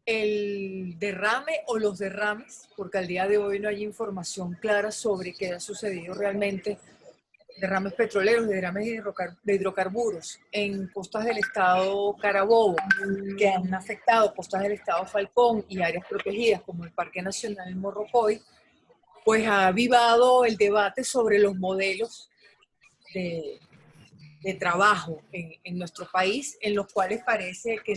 el derrame o los derrames, porque al día de hoy no hay información clara sobre qué ha sucedido realmente, derrames petroleros, derrames de hidrocarburos en costas del estado Carabobo, que han afectado costas del estado Falcón y áreas protegidas como el Parque Nacional Morrocoy, pues ha avivado el debate sobre los modelos de trabajo en nuestro país, en los cuales parece que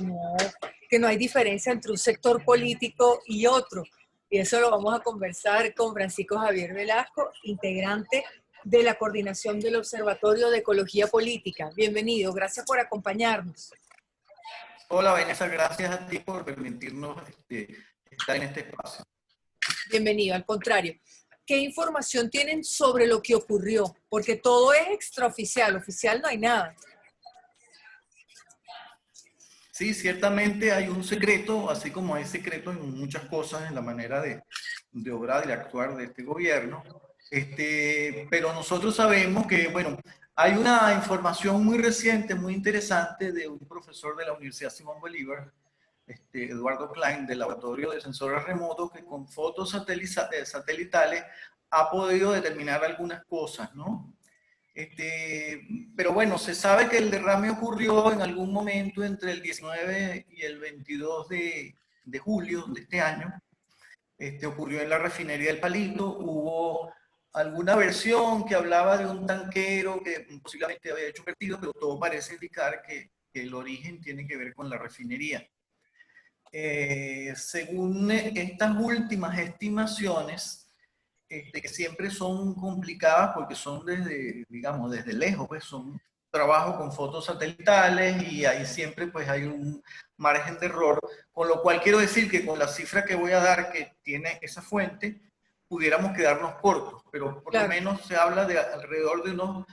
no hay diferencia entre un sector político y otro. Y eso lo vamos a conversar con Francisco Javier Velasco, integrante de la coordinación del Observatorio de Ecología Política. Bienvenido, gracias por acompañarnos. Hola Vanessa, gracias a ti por permitirnos estar en este espacio. Bienvenido, al contrario. ¿Qué información tienen sobre lo que ocurrió? Porque todo es extraoficial, oficial no hay nada. Sí, ciertamente hay un secreto, así como hay secretos en muchas cosas en la manera de obrar y de actuar de este gobierno. Pero nosotros sabemos que, bueno, hay una información muy reciente, muy interesante de un profesor de la Universidad Simón Bolívar, Eduardo Klein, del Laboratorio de Sensores Remotos, que con fotos satelitales ha podido determinar algunas cosas, ¿no? Pero bueno, se sabe que el derrame ocurrió en algún momento entre el 19 y el 22 de julio de este año. Ocurrió en la refinería del Palito. Hubo alguna versión que hablaba de un tanquero que posiblemente había hecho vertido, pero todo parece indicar que el origen tiene que ver con la refinería. Según estas últimas estimaciones, que siempre son complicadas porque son desde, digamos, desde lejos, pues son trabajo con fotos satelitales y ahí siempre pues hay un margen de error, con lo cual quiero decir que con la cifra que voy a dar que tiene esa fuente, pudiéramos quedarnos cortos, pero por lo menos se habla de alrededor de unos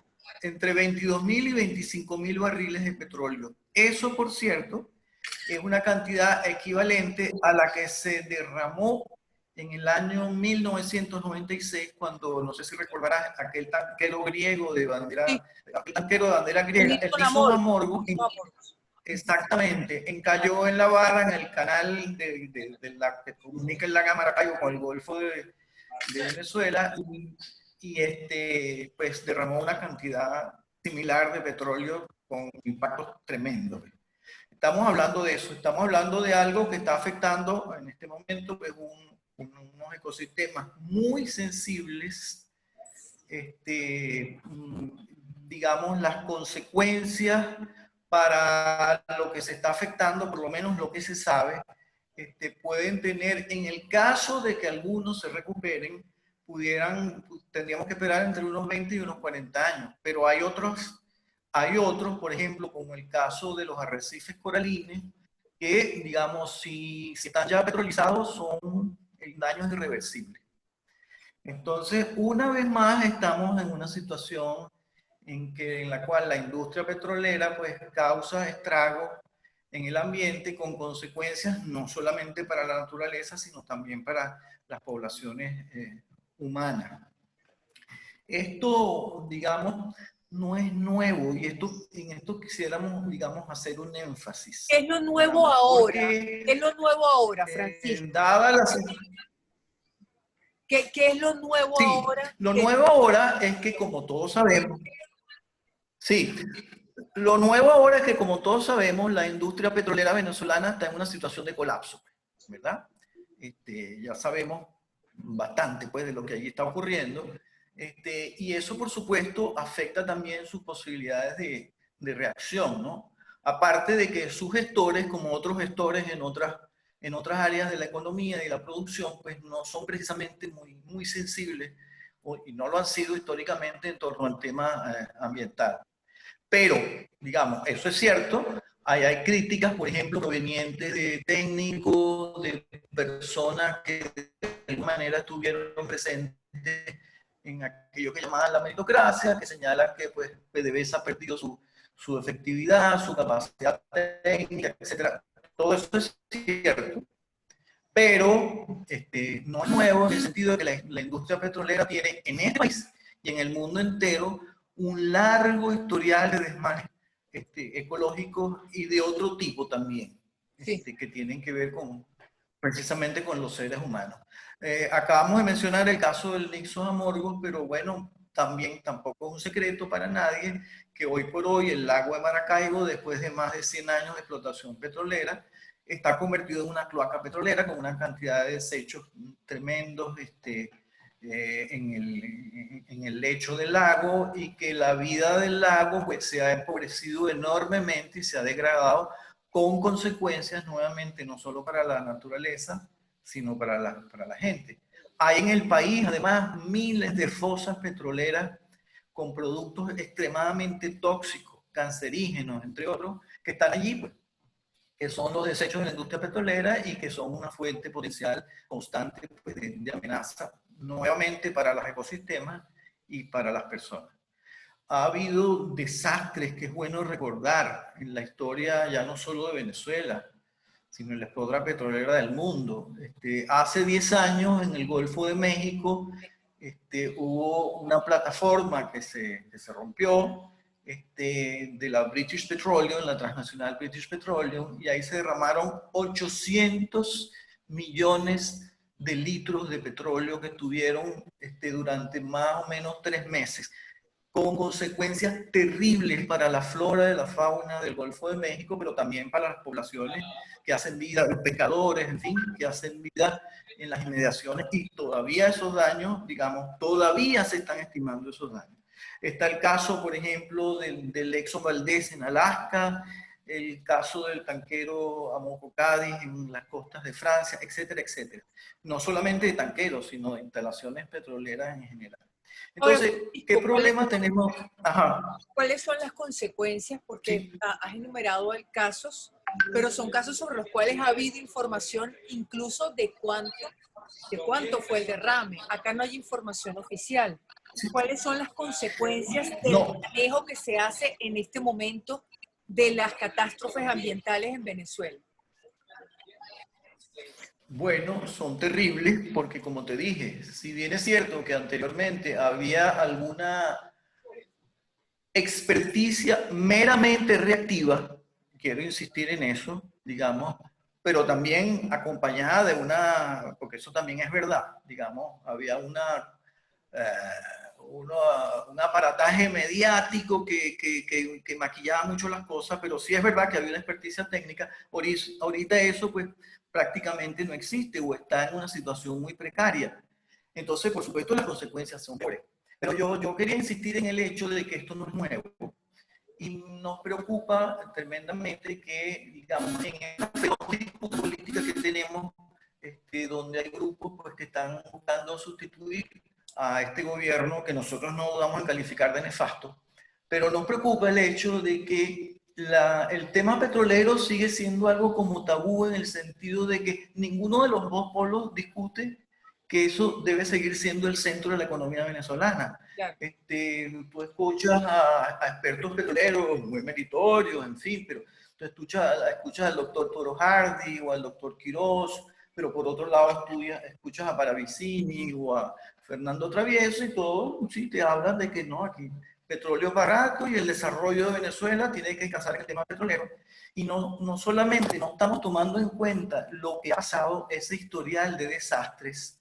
entre 22.000 y 25.000 barriles de petróleo. Eso, por cierto, es una cantidad equivalente a la que se derramó en el año 1996, cuando, no sé si recordarás, aquel tanquero griego de bandera, aquel tanquero de bandera griega, el Nison Amorgos, exactamente, encalló en la barra, en el canal de la que comunica el lago Maracaibo con el Golfo de Venezuela, y pues derramó una cantidad similar de petróleo con impactos tremendos. Estamos hablando de eso, estamos hablando de algo que está afectando en este momento pues, unos ecosistemas muy sensibles, digamos, las consecuencias para lo que se está afectando, por lo menos lo que se sabe, pueden tener, en el caso de que algunos se recuperen, tendríamos que esperar entre unos 20 y unos 40 años, pero hay otros, por ejemplo, como el caso de los arrecifes coralinos, que, digamos, si están ya petrolizados, el daño es irreversible. Entonces, una vez más, estamos en una situación en la cual la industria petrolera pues, causa estragos en el ambiente con consecuencias no solamente para la naturaleza, sino también para las poblaciones humanas. Esto, digamos, no es nuevo y en esto quisiéramos, digamos, hacer un énfasis. ¿Qué es lo nuevo ahora? ¿Qué es lo nuevo ahora, Francisco? ¿Qué es lo nuevo ahora? Lo nuevo ahora es que, como todos sabemos, lo nuevo ahora es que, como todos sabemos, la industria petrolera venezolana está en una situación de colapso, ¿verdad? Ya sabemos bastante, pues, de lo que allí está ocurriendo. Y eso, por supuesto, afecta también sus posibilidades de reacción, ¿no? Aparte de que sus gestores, como otros gestores en otras áreas de la economía y de la producción, pues no son precisamente muy sensibles y no lo han sido históricamente en torno al tema ambiental. Pero, digamos, eso es cierto, hay críticas, por ejemplo, provenientes de técnicos, de personas que de alguna manera estuvieron presentes en aquello que llamaban la meritocracia, que señalan que pues, PDVSA ha perdido su efectividad, su capacidad técnica, etc. Todo eso es cierto, pero no es nuevo en el sentido de que la industria petrolera tiene en este país y en el mundo entero un largo historial de desmanes ecológicos y de otro tipo también, que tienen que ver con precisamente con los seres humanos. Acabamos de mencionar el caso del Nixon Amorgos, pero bueno, también tampoco es un secreto para nadie que hoy por hoy el lago de Maracaibo, después de más de 100 años de explotación petrolera, está convertido en una cloaca petrolera con una cantidad de desechos tremendos en el lecho del lago, y que la vida del lago pues, se ha empobrecido enormemente y se ha degradado, con consecuencias nuevamente no solo para la naturaleza, sino para la gente. Hay en el país además miles de fosas petroleras con productos extremadamente tóxicos, cancerígenos, entre otros, que están allí, pues, que son los desechos de la industria petrolera y que son una fuente potencial constante, pues, de amenaza nuevamente para los ecosistemas y para las personas. Ha habido desastres que es bueno recordar en la historia, ya no solo de Venezuela, sino en la exploradora petrolera del mundo. Hace 10 años en el Golfo de México hubo una plataforma que se rompió, de la British Petroleum, la transnacional British Petroleum, y ahí se derramaron 800 millones de litros de petróleo que estuvieron durante más o menos 3 meses, con consecuencias terribles para la flora y la fauna del Golfo de México, pero también para las poblaciones que hacen vida, los pescadores, en fin, que hacen vida en las inmediaciones, y todavía esos daños, digamos, todavía se están estimando esos daños. Está el caso, por ejemplo, del Exxon Valdez en Alaska, el caso del tanquero Amoco Cádiz en las costas de Francia, etcétera, etcétera. No solamente de tanqueros, sino de instalaciones petroleras en general. Entonces, ¿qué problemas tenemos? Ajá. ¿Cuáles son las consecuencias? Porque sí, has enumerado casos, pero son casos sobre los cuales ha habido información incluso de cuánto fue el derrame. Acá no hay información oficial. ¿Cuáles son las consecuencias del manejo que se hace en este momento de las catástrofes ambientales en Venezuela? Bueno, son terribles porque, como te dije, si bien es cierto que anteriormente había alguna experticia meramente reactiva, quiero insistir en eso, digamos, pero también acompañada de porque eso también es verdad, digamos, había un aparataje mediático que maquillaba mucho las cosas, pero sí es verdad que había una experticia técnica. Ahorita eso pues prácticamente no existe o está en una situación muy precaria. Entonces, por supuesto, las consecuencias son peores. Pero yo quería insistir en el hecho de que esto no es nuevo. Y nos preocupa tremendamente que, digamos, en esta política que tenemos, donde hay grupos pues, que están buscando sustituir a este gobierno que nosotros no vamos a calificar de nefasto, pero nos preocupa el hecho de que el tema petrolero sigue siendo algo como tabú, en el sentido de que ninguno de los dos polos discute que eso debe seguir siendo el centro de la economía venezolana. Claro. Tú escuchas a expertos petroleros muy meritorios, en fin, pero tú escuchas al doctor Toro Hardy o al doctor Quirós, pero por otro lado escuchas a Paravicini o a Fernando Travieso, y todo, sí, te hablan de que no, aquí petróleo barato y el desarrollo de Venezuela tiene que casar el tema petrolero. Y no solamente no estamos tomando en cuenta lo que ha pasado, ese historial de desastres,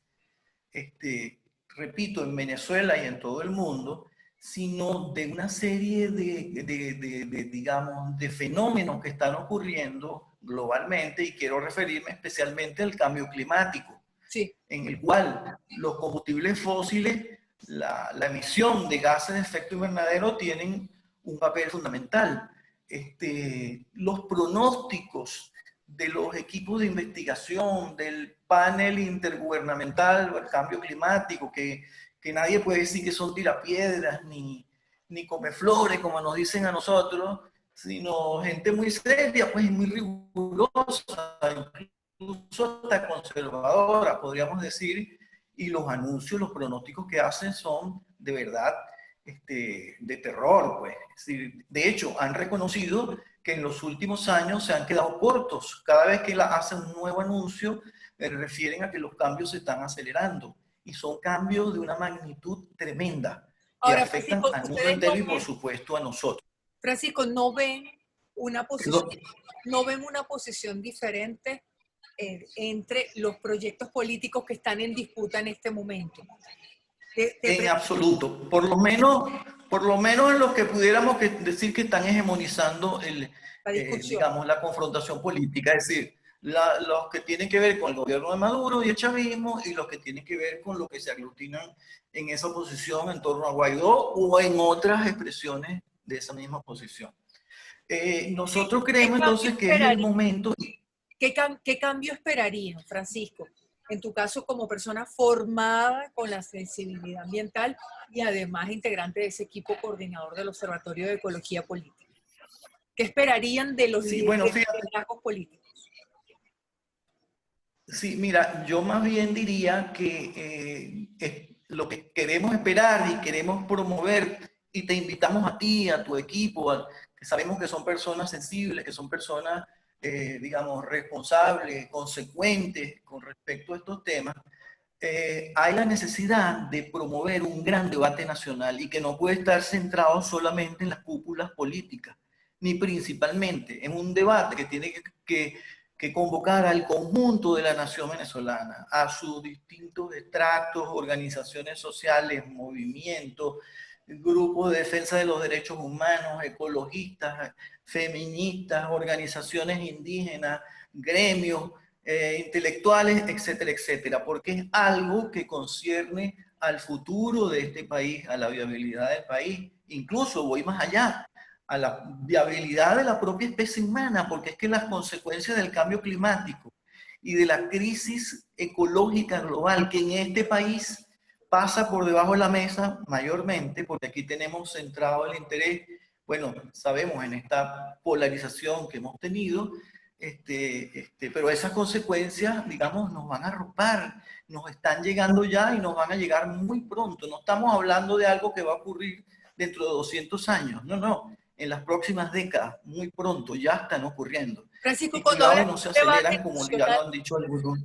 repito, en Venezuela y en todo el mundo, sino de una serie digamos, de fenómenos que están ocurriendo globalmente, y quiero referirme especialmente al cambio climático, sí, en el cual los combustibles fósiles, la emisión de gases de efecto invernadero tienen un papel fundamental. Los pronósticos de los equipos de investigación, del panel intergubernamental o el cambio climático, que nadie puede decir que son tirapiedras ni comeflores, como nos dicen a nosotros, sino gente muy seria, pues muy rigurosa, incluso hasta conservadora, podríamos decir, y los anuncios, los pronósticos que hacen son de verdad de terror, pues. Es decir, de hecho, han reconocido que en los últimos años se han quedado cortos. Cada vez que hacen un nuevo anuncio, refieren a que los cambios se están acelerando, y son cambios de una magnitud tremenda que ahora afectan al mundo entero y por supuesto a nosotros. Francisco, ¿no ven una posición diferente entre los proyectos políticos que están en disputa en este momento? En absoluto. Por lo menos en los que pudiéramos decir que están hegemonizando La discusión. digamos, la confrontación política. Es decir, los que tienen que ver con el gobierno de Maduro y el chavismo, y los que tienen que ver con lo que se aglutinan en esa oposición en torno a Guaidó o en otras expresiones de esa misma oposición. Nosotros creemos entonces que es el momento. ¿Qué cambio esperarían, Francisco? En tu caso, como persona formada con la sensibilidad ambiental y además integrante de ese equipo coordinador del Observatorio de Ecología Política. ¿Qué esperarían de los liderazgos políticos? Sí, mira, yo más bien diría que lo que queremos esperar y queremos promover, y te invitamos a ti, a tu equipo, que sabemos que son personas sensibles, que son personas, digamos, responsables, consecuentes con respecto a estos temas. Hay la necesidad de promover un gran debate nacional y que no puede estar centrado solamente en las cúpulas políticas, ni principalmente en un debate que tiene que convocar al conjunto de la nación venezolana, a sus distintos extractos, organizaciones sociales, movimientos, grupos de defensa de los derechos humanos, ecologistas, feministas, organizaciones indígenas, gremios, intelectuales, etcétera, etcétera, porque es algo que concierne al futuro de este país, a la viabilidad del país. Incluso voy más allá, a la viabilidad de la propia especie humana, porque es que las consecuencias del cambio climático y de la crisis ecológica global que en este país pasa por debajo de la mesa mayormente, porque aquí tenemos centrado el interés, bueno, sabemos en esta polarización que hemos tenido, pero esas consecuencias, digamos, nos van a arropar, nos están llegando ya y nos van a llegar muy pronto. No estamos hablando de algo que va a ocurrir dentro de 200 años, no, en las próximas décadas, muy pronto, ya están ocurriendo. Francisco, Y cuando cuidado, hablas no de se un debate aceleran como ya nacional, lo han dicho algunos.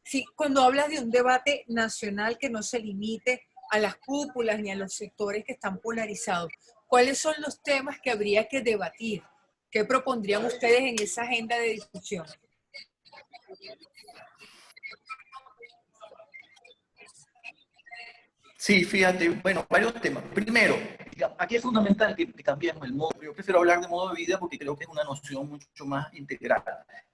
sí, cuando hablas de un debate nacional que no se limite a las cúpulas ni a los sectores que están polarizados, ¿cuáles son los temas que habría que debatir? ¿Qué propondrían ustedes en esa agenda de discusión? Sí, fíjate, bueno, varios temas. Primero, aquí es fundamental que cambiemos el modo. Yo prefiero hablar de modo de vida porque creo que es una noción mucho más integral,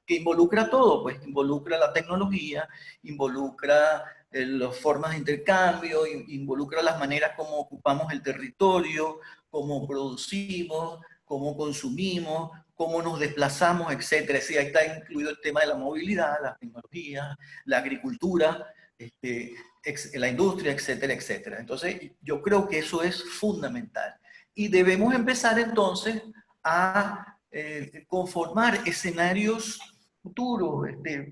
que involucra todo, pues involucra la tecnología, involucra las formas de intercambio, involucra las maneras como ocupamos el territorio, cómo producimos, cómo consumimos, cómo nos desplazamos, etcétera. Sí, ahí está incluido el tema de la movilidad, las tecnologías, la agricultura, la industria, etcétera, etcétera. Entonces, yo creo que eso es fundamental. Y debemos empezar entonces a conformar escenarios futuros,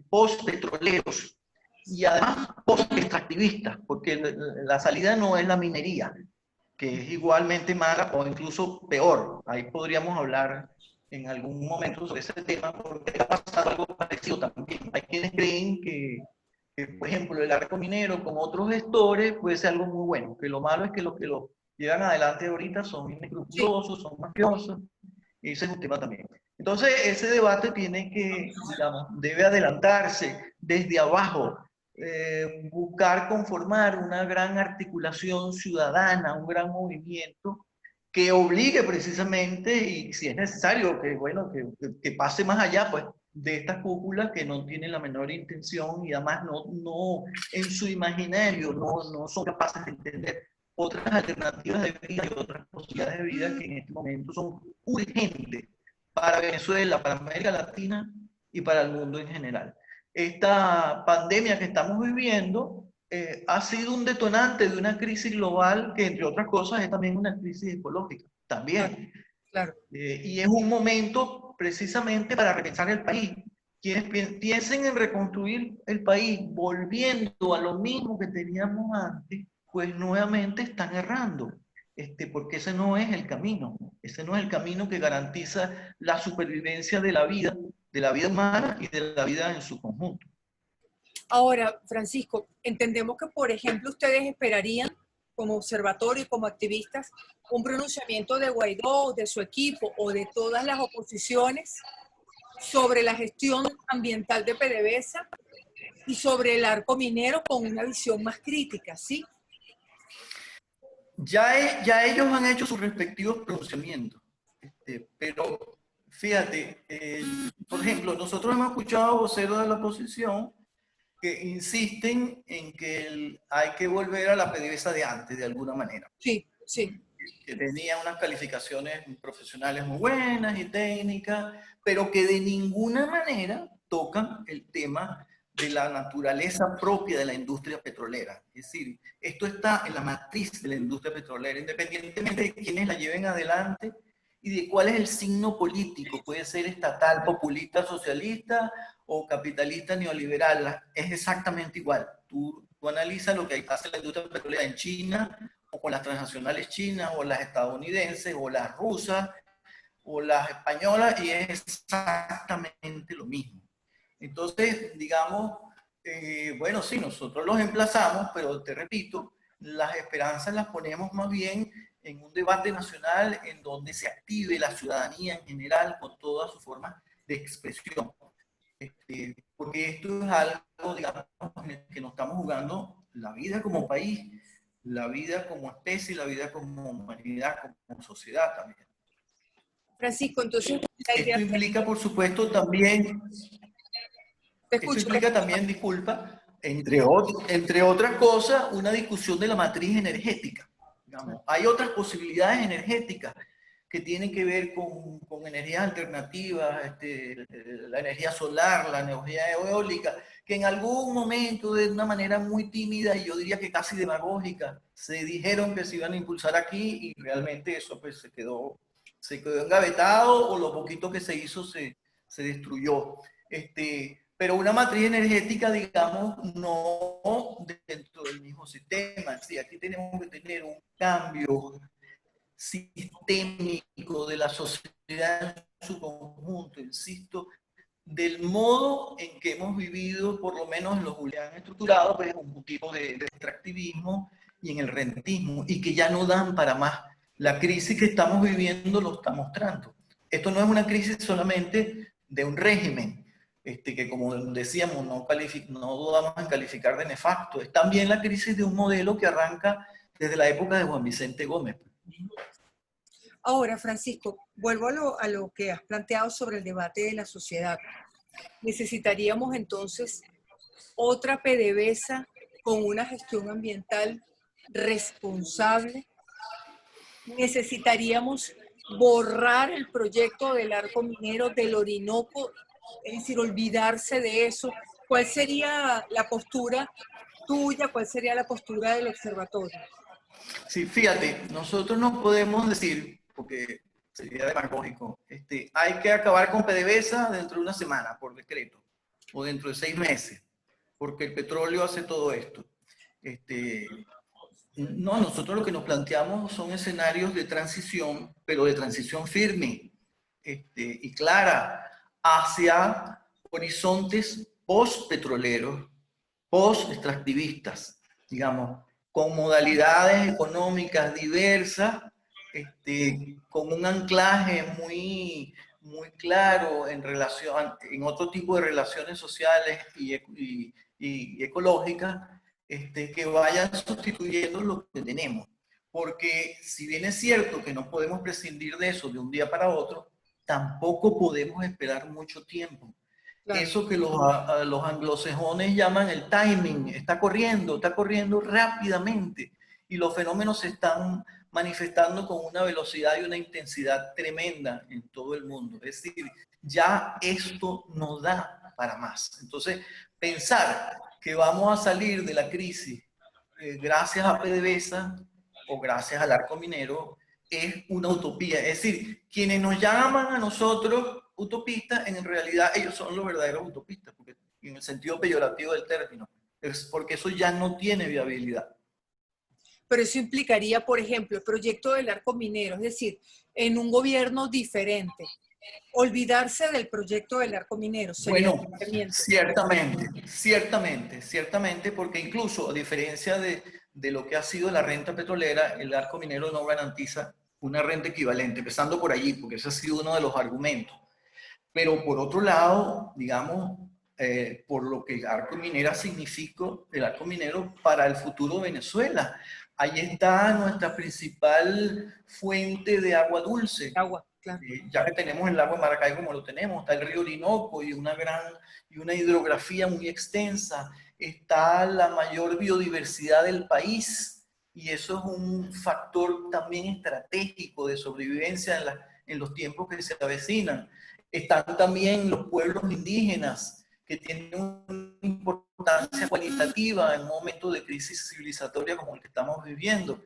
post-petroleros y además post-extractivistas, porque la salida no es la minería, que es igualmente mala o incluso peor. Ahí podríamos hablar en algún momento sobre ese tema, porque ha pasado algo parecido también. Hay quienes creen que por ejemplo, el arco minero con otros gestores puede ser algo muy bueno, que lo malo es que los que lo llevan adelante ahorita son inescrupulosos, son mafiosos, y ese es un tema también. Entonces, ese debate tiene que, digamos, debe adelantarse desde abajo, buscar conformar una gran articulación ciudadana, un gran movimiento que obligue precisamente, y si es necesario, que, bueno, que pase más allá, pues, de estas cúpulas que no tienen la menor intención y además no en su imaginario no son capaces de entender otras alternativas de vida y otras posibilidades de vida que en este momento son urgentes para Venezuela, para América Latina y para el mundo en general. Esta pandemia que estamos viviendo ha sido un detonante de una crisis global que, entre otras cosas, es también una crisis ecológica. También. Claro. Y es un momento precisamente para repensar el país. Quienes piensen en reconstruir el país volviendo a lo mismo que teníamos antes, pues nuevamente están errando, porque ese no es el camino. Ese no es el camino que garantiza la supervivencia de la vida humana y de la vida en su conjunto. Ahora, Francisco, entendemos que, por ejemplo, ustedes esperarían, como observatorio y como activistas, un pronunciamiento de Guaidó, de su equipo o de todas las oposiciones sobre la gestión ambiental de PDVSA y sobre el arco minero con una visión más crítica, ¿sí? Ya ellos han hecho sus respectivos pronunciamientos, pero fíjate, por ejemplo, nosotros hemos escuchado voceros de la oposición que insisten en que hay que volver a la PDVSA de antes, de alguna manera. Sí, sí. Que tenía unas calificaciones profesionales muy buenas y técnicas, pero que de ninguna manera tocan el tema de la naturaleza propia de la industria petrolera. Es decir, esto está en la matriz de la industria petrolera, independientemente de quiénes la lleven adelante y de cuál es el signo político. Puede ser estatal, populista, socialista o capitalista neoliberal. Es exactamente igual. Tú analizas lo que hace la industria petrolera en China, o con las transnacionales chinas, o las estadounidenses, o las rusas, o las españolas, y es exactamente lo mismo. Entonces, digamos, bueno, sí, nosotros los emplazamos, pero te repito, las esperanzas las ponemos más bien en un debate nacional en donde se active la ciudadanía en general con todas sus formas de expresión. Porque esto es algo, digamos, que nos estamos jugando la vida como país, la vida como especie, la vida como humanidad, como sociedad también. Francisco, entonces la idea... Esto implica, por supuesto, también... Esto implica también, disculpa, entre otras cosas, una discusión de la matriz energética. Digamos. Hay otras posibilidades energéticas que tienen que ver con energías alternativas, la energía solar, la energía eólica, que en algún momento, de una manera muy tímida y yo diría que casi demagógica, se dijeron que se iban a impulsar aquí y realmente eso pues se quedó engavetado, o lo poquito que se hizo se destruyó. Pero una matriz energética, digamos, no dentro del mismo sistema. Sí, aquí tenemos que tener un cambio sistémico de la sociedad en su conjunto, insisto, del modo en que hemos vivido, por lo menos los Julián estructurados, pues un tipo de extractivismo y en el rentismo, y que ya no dan para más. La crisis que estamos viviendo lo está mostrando. Esto no es una crisis solamente de un régimen, que como decíamos, no dudamos en calificar de nefasto. Es también la crisis de un modelo que arranca desde la época de Juan Vicente Gómez. Ahora, Francisco, vuelvo a lo que has planteado sobre el debate de la sociedad. Necesitaríamos entonces otra PDVSA con una gestión ambiental responsable. Necesitaríamos borrar el proyecto del arco minero del Orinoco, es decir, olvidarse de eso. ¿Cuál sería la postura tuya? ¿Cuál sería la postura del observatorio? Sí, fíjate, nosotros no podemos decir, porque sería demagógico, hay que acabar con PDVSA dentro de una semana, por decreto, o dentro de 6 meses, porque el petróleo hace todo esto. No, nosotros lo que nos planteamos son escenarios de transición, pero de transición firme y clara, hacia horizontes post-petroleros, post-extractivistas, digamos, con modalidades económicas diversas, con un anclaje muy claro en otro tipo de relaciones sociales y ecológicas, que vayan sustituyendo lo que tenemos. Porque si bien es cierto que no podemos prescindir de eso de un día para otro, tampoco podemos esperar mucho tiempo. Claro. Eso que los anglosajones llaman el timing, está corriendo rápidamente y los fenómenos se están manifestando con una velocidad y una intensidad tremenda en todo el mundo. Es decir, ya esto no da para más. Entonces, pensar que vamos a salir de la crisis gracias a PDVSA o gracias al arco minero es una utopía. Es decir, quienes nos llaman a nosotros utopistas, en realidad ellos son los verdaderos utopistas, porque, en el sentido peyorativo del término, es porque eso ya no tiene viabilidad. Pero eso implicaría, por ejemplo, el proyecto del arco minero, es decir, en un gobierno diferente, olvidarse del proyecto del arco minero. Bueno, ciertamente, porque incluso a diferencia de lo que ha sido la renta petrolera, el arco minero no garantiza una renta equivalente, empezando por allí, porque ese ha sido uno de los argumentos. Pero por otro lado, digamos, por lo que el arco minero significa, el arco minero para el futuro de Venezuela. Ahí está nuestra principal fuente de agua dulce. Agua, claro. Ya que tenemos el lago de Maracay como lo tenemos, está el río Orinoco y una hidrografía muy extensa, está la mayor biodiversidad del país y eso es un factor también estratégico de sobrevivencia en los tiempos que se avecinan. Están también los pueblos indígenas que tienen una importancia cualitativa en un momento de crisis civilizatoria como el que estamos viviendo.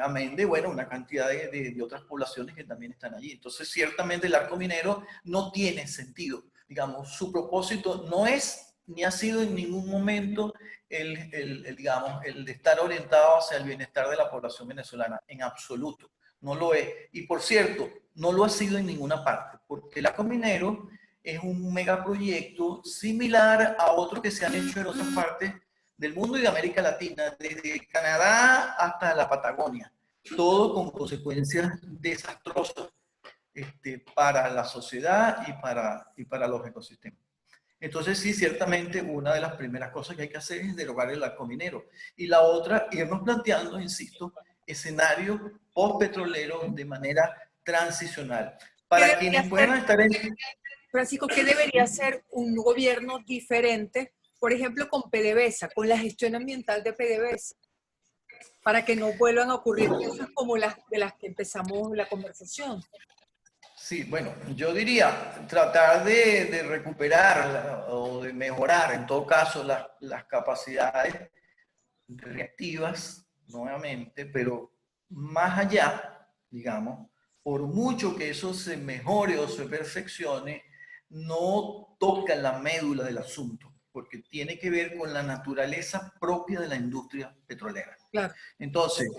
Amén de, bueno, una cantidad de otras poblaciones que también están allí. Entonces, ciertamente el arco minero no tiene sentido. Digamos, su propósito no es, ni ha sido en ningún momento digamos, el de estar orientado hacia el bienestar de la población venezolana, en absoluto. No lo es. Y por cierto, no lo ha sido en ninguna parte, porque el arco minero es un megaproyecto similar a otros que se han hecho en otras partes del mundo y de América Latina, desde Canadá hasta la Patagonia, todo con consecuencias desastrosas para la sociedad y para los ecosistemas. Entonces sí, ciertamente una de las primeras cosas que hay que hacer es derogar el arco minero. Y la otra, irnos planteando, insisto, escenarios post-petroleros de manera transicional. Para quienes puedan estar en... Francisco, ¿qué debería hacer un gobierno diferente, por ejemplo, con PDVSA, con la gestión ambiental de PDVSA, para que no vuelvan a ocurrir cosas como las de las que empezamos la conversación? Sí, bueno, yo diría tratar de recuperar o de mejorar, en todo caso, las capacidades reactivas, nuevamente, pero más allá, digamos, por mucho que eso se mejore o se perfeccione, no toca la médula del asunto, porque tiene que ver con la naturaleza propia de la industria petrolera. Claro. Entonces,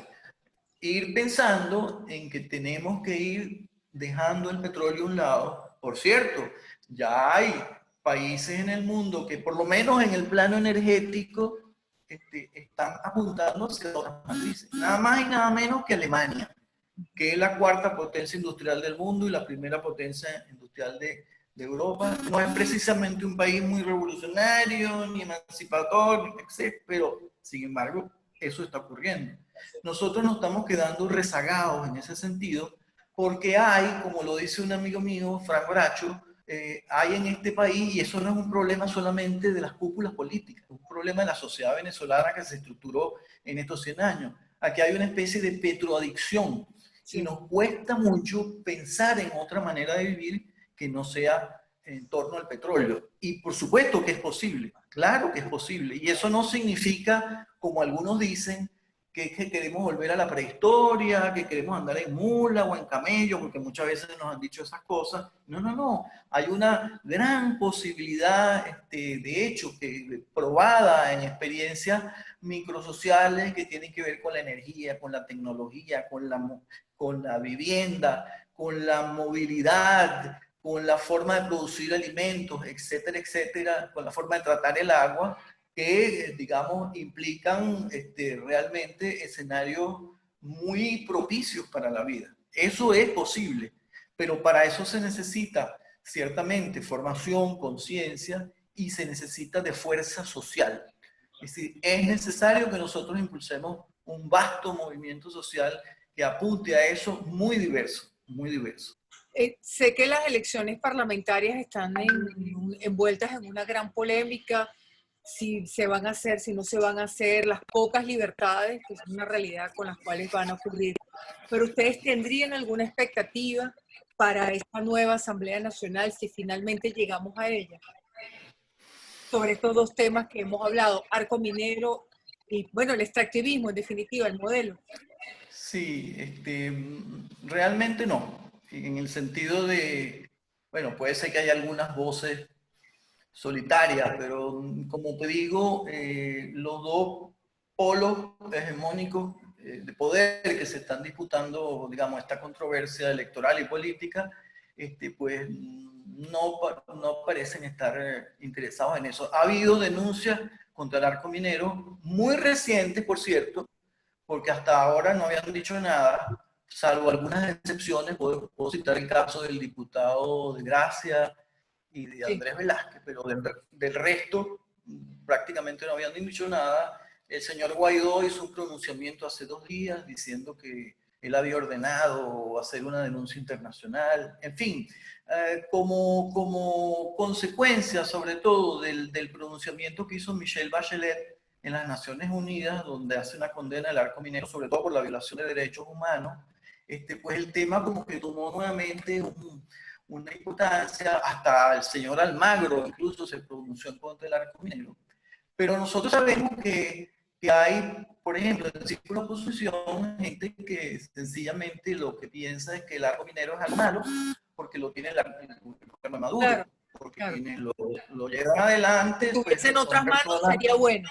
ir pensando en que tenemos que ir dejando el petróleo a un lado. Por cierto, ya hay países en el mundo que por lo menos en el plano energético están apuntando hacia otras matrices. Nada más y nada menos que Alemania, que es la cuarta potencia industrial del mundo y la primera potencia industrial de Europa. No es precisamente un país muy revolucionario, ni emancipador, etc., pero sin embargo, eso está ocurriendo. Nosotros nos estamos quedando rezagados en ese sentido porque hay, como lo dice un amigo mío, Frank Bracho, hay en este país, y eso no es un problema solamente de las cúpulas políticas, es un problema de la sociedad venezolana que se estructuró en estos 100 años. Aquí hay una especie de petroadicción y nos cuesta mucho pensar en otra manera de vivir que no sea en torno al petróleo. Y por supuesto que es posible, claro que es posible. Y eso no significa, como algunos dicen, que queremos volver a la prehistoria, que queremos andar en mula o en camello, porque muchas veces nos han dicho esas cosas. No, no, no. Hay una gran posibilidad, de hecho, que probada en experiencias microsociales que tienen que ver con la energía, con la tecnología, con la vivienda, con la movilidad, con la forma de producir alimentos, etcétera, etcétera, con la forma de tratar el agua, que, digamos, implican realmente escenarios muy propicios para la vida. Eso es posible, pero para eso se necesita ciertamente formación, conciencia y se necesita de fuerza social. Es decir, es necesario que nosotros impulsemos un vasto movimiento social que apunte a eso muy diverso, muy diverso. Sé que las elecciones parlamentarias están envueltas en una gran polémica, si se van a hacer, si no se van a hacer, las pocas libertades, que es una realidad con las cuales van a ocurrir. Pero ustedes tendrían alguna expectativa para esta nueva Asamblea Nacional si finalmente llegamos a ella, sobre estos dos temas que hemos hablado, arco minero y, bueno, el extractivismo, en definitiva, el modelo. Sí, realmente no, en el sentido de, bueno, puede ser que haya algunas voces solitarias, pero como te digo, los dos polos hegemónicos de poder que se están disputando, digamos, esta controversia electoral y política, pues no parecen estar interesados en eso. Ha habido denuncias contra el arco minero, muy recientes, por cierto, porque hasta ahora no habían dicho nada salvo algunas excepciones, puedo citar el caso del diputado de Gracia y de Sí. Andrés Velázquez, pero del resto prácticamente no habían dicho nada. El señor Guaidó hizo un pronunciamiento hace 2 días diciendo que él había ordenado hacer una denuncia internacional. En fin, como consecuencia sobre todo del pronunciamiento que hizo Michelle Bachelet en las Naciones Unidas, donde hace una condena al arco minero, sobre todo por la violación de derechos humanos, pues el tema como que tomó nuevamente una importancia, hasta el señor Almagro incluso se pronunció en contra del arco minero. Pero nosotros sabemos que hay, por ejemplo, en el círculo de oposición, gente que sencillamente lo que piensa es que el arco minero es algo malo, porque lo tiene el gobierno de Maduro, Claro, porque claro. lo llevan adelante, Si pues estuviese en son otras manos personas. sería bueno.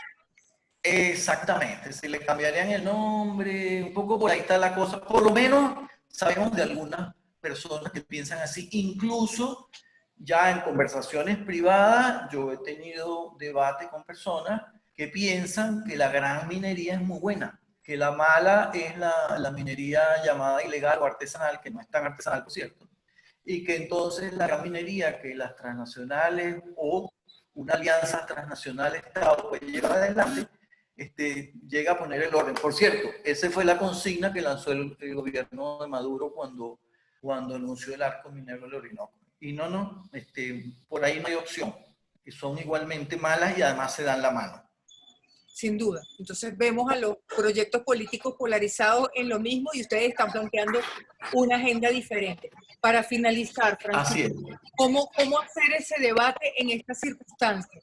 Exactamente, si le cambiarían el nombre, un poco por ahí está la cosa. Por lo menos sabemos de algunas personas que piensan así. Incluso ya en conversaciones privadas, yo he tenido debate con personas que piensan que la gran minería es muy buena, que la mala es la minería llamada ilegal o artesanal, que no es tan artesanal, por cierto, y que entonces la gran minería que las transnacionales o una alianza transnacional Estado puede llevar adelante, llega a poner el orden. Por cierto, esa fue la consigna que lanzó el gobierno de Maduro cuando anunció el arco minero del Orinoco. Y no, por ahí no hay opción, que son igualmente malas y además se dan la mano. Sin duda. Entonces vemos a los proyectos políticos polarizados en lo mismo y ustedes están planteando una agenda diferente. Para finalizar, Así Francisco, es. ¿cómo hacer ese debate en estas circunstancias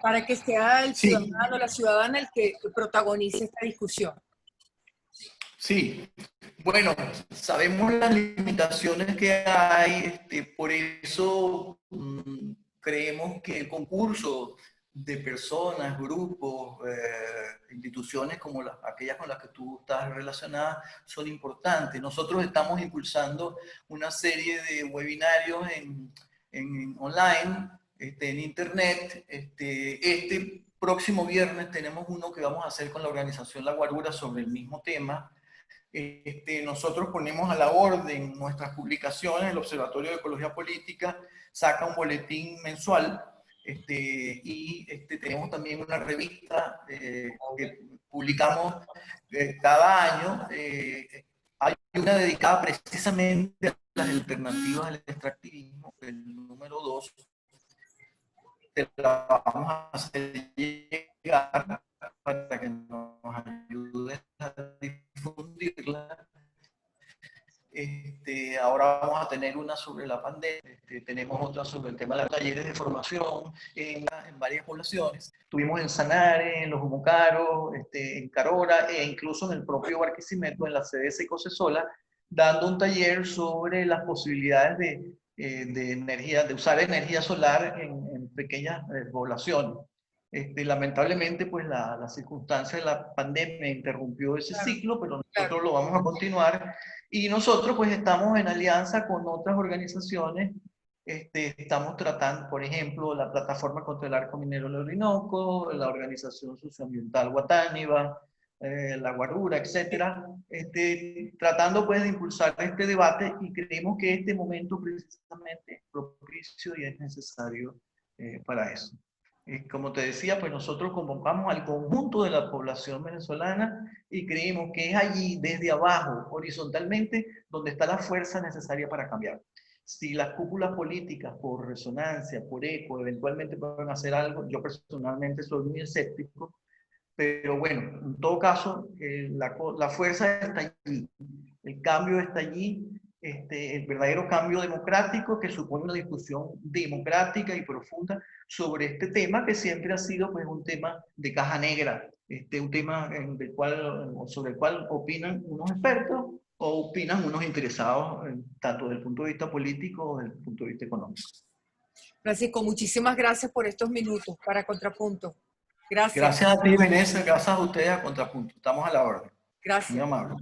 para que sea el Sí, ciudadano, la ciudadana el que protagonice esta discusión? sí. Bueno, sabemos las limitaciones que hay, por eso creemos que el concurso de personas, grupos, instituciones como aquellas con las que tú estás relacionada son importantes. Nosotros estamos impulsando una serie de webinarios en online, en internet. Este próximo viernes tenemos uno que vamos a hacer con la organización La Guarura sobre el mismo tema. Nosotros ponemos a la orden nuestras publicaciones, el Observatorio de Ecología Política saca un boletín mensual, y tenemos también una revista que publicamos cada año. Hay una dedicada precisamente a las alternativas al extractivismo, el número 2, te la vamos a hacer llegar para que nos ayudes a difundirla. Ahora vamos a tener una sobre la pandemia, tenemos otra sobre el tema de los talleres de formación en varias poblaciones. Estuvimos en Sanare, en Los Humocaros, en Carora e incluso en el propio Barquisimeto, en la sede de Secocesola, dando un taller sobre las posibilidades de energía, de usar energía solar en pequeñas poblaciones. Lamentablemente, pues la circunstancia de la pandemia interrumpió ese ciclo, pero nosotros lo vamos a continuar. Y nosotros pues estamos en alianza con otras organizaciones. Estamos tratando, por ejemplo, la Plataforma contra el Arco Minero del Orinoco, la Organización Socioambiental Guatániba, La Guarura, etcétera, tratando pues de impulsar este debate, y creemos que este momento precisamente es propicio y es necesario para eso. Como te decía, pues nosotros convocamos al conjunto de la población venezolana y creemos que es allí, desde abajo, horizontalmente, donde está la fuerza necesaria para cambiar. Si las cúpulas políticas, por resonancia, por eco, eventualmente pueden hacer algo, yo personalmente soy muy escéptico, pero bueno, en todo caso, la fuerza está allí, el cambio está allí, el verdadero cambio democrático que supone una discusión democrática y profunda sobre este tema que siempre ha sido pues un tema de caja negra, un tema sobre el cual opinan unos expertos o opinan unos interesados, tanto desde el punto de vista político como desde el punto de vista económico. Francisco, muchísimas gracias por estos minutos para Contrapunto. Gracias. Gracias a ti, Vanessa, gracias a ustedes a Contrapunto. Estamos a la orden. Gracias. Muy amable.